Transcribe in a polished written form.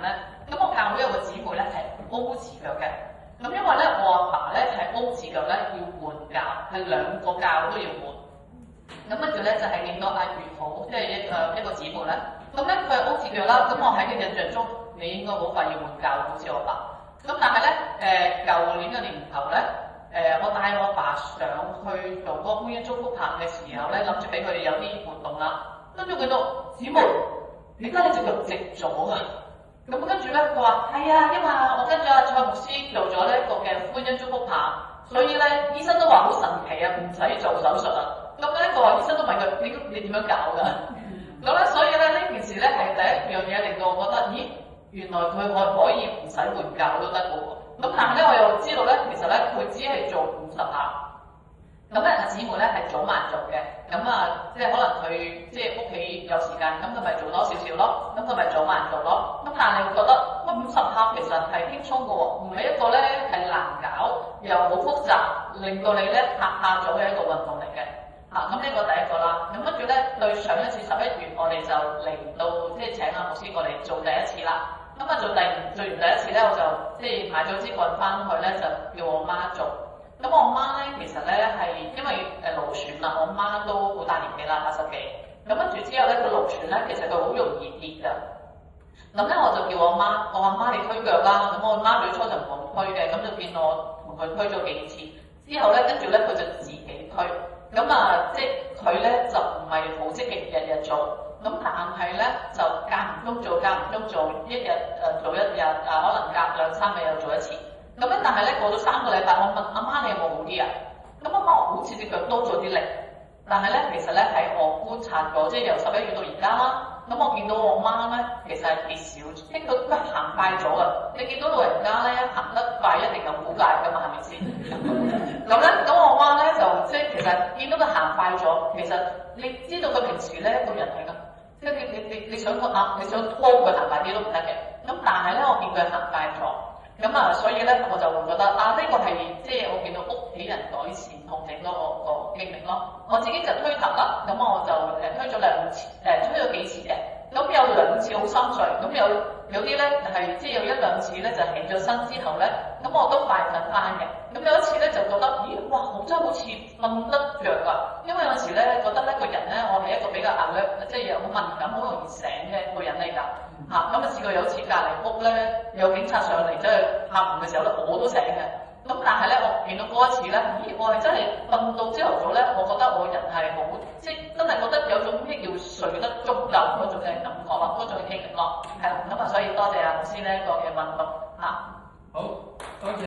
咧，咁我教會有個姊妹咧係 O 字腳嘅，咁因為咧我阿爸咧係 O 字腳咧要換教，係兩個教都要換。咁跟住咧就係見到阿月好，即係一個姊妹咧，咁咧佢係 O 字腳啦，咁我喺佢印象中你應該好快要換教，好似我爸。咁但係咧舊年嘅年頭咧。我帶我爸上去做嗰個婚姻祝福棚嘅時候咧，諗住俾佢哋有啲活動啦。跟住佢到姊妹，點解你隻腳直咗啊？咁跟住咧，佢話係啊，因為我跟住阿蔡牧師做咗呢一個嘅婚姻祝福棚，所以咧醫生都話好神奇啊，唔使做手術啊。咁咧佢話醫生都問佢你點樣搞㗎？咁咧所以咧呢件事咧係第一樣嘢令到我覺得，咦，原來佢可以唔使換教都得嘅喎。咁但係咧，我又知道咧，其實咧佢只係做50下。咁咧阿姊妹咧係早晚做嘅，咁即係可能佢即係屋企有時間，咁佢咪做多少少咯，咁佢咪早晚做咯。咁但係你會覺得乜50下其實係輕鬆嘅喎，唔係一個咧係難搞又好複雜，令到你咧嚇咗嘅一個運動嚟嘅。咁呢個第一個啦。咁跟住咧對上一次11月我哋就嚟到即係請阿牧師過嚟做第一次啦。咁做完第一次咧，我就即係買咗支棍翻去咧，就叫我媽做。咁我媽咧其實咧係因為勞損啦，我媽都好大年紀啦，80幾。咁跟住之後咧，佢勞損咧，其實佢好容易跌㗎。咁咧我就叫我媽，我話媽你推腳啦。咁我媽最初就唔好推嘅，咁就見我同佢推咗幾次。之後咧，跟住咧佢就自己推。咁即係佢咧就唔係好積極日日做。咁但係咧就間唔中做，一日做一日，可能隔2-3日又做一次。咁咧但係咧過咗3個禮拜，我問阿媽你有冇好啲啊？咁阿媽好似隻腳多咗啲力，但係咧其實咧係我觀察過，即係由11月到而家啦。咁我見到我媽咧其實係跌少，聽到佢行快咗啊！你見到老人家咧行得快一定有苦界㗎嘛，係咪先？咁我媽咧就即係其實見到佢行快咗，其實你知道佢平時咧個人係咁。即係你想拖佢行快啲都唔得嘅，咁但係咧我見佢行快咗，咁所以咧我就會覺得呢個係即係我見到屋企人改善痛症嗰個經歷咯。我自己就推頭啦，咁我就推咗2次，推咗幾次嘅，咁有2次好心碎，咁有啲咧係即係有1-2次咧就起咗身之後咧，咁我都快瞓翻嘅。咁有一次咧就覺得，咦，哇，真係好似瞓得着啊！因為有時咧覺得咧個人咧，我係一個比較alert，即係好敏感、好容易醒嘅個人嚟㗎。咁試過有次隔離屋咧有警察上嚟，即係敲門嘅時候咧，我都醒嘅。咁但係咧，我見到嗰一次咧，咦，我係真係瞓到朝頭早咧，我覺得我人係好，即係真係覺得有種咩叫睡得足夠嗰種嘅感覺咯，嗰種嘅經歷咯，係啦。所以多謝阿牧師呢個嘅運動嚇。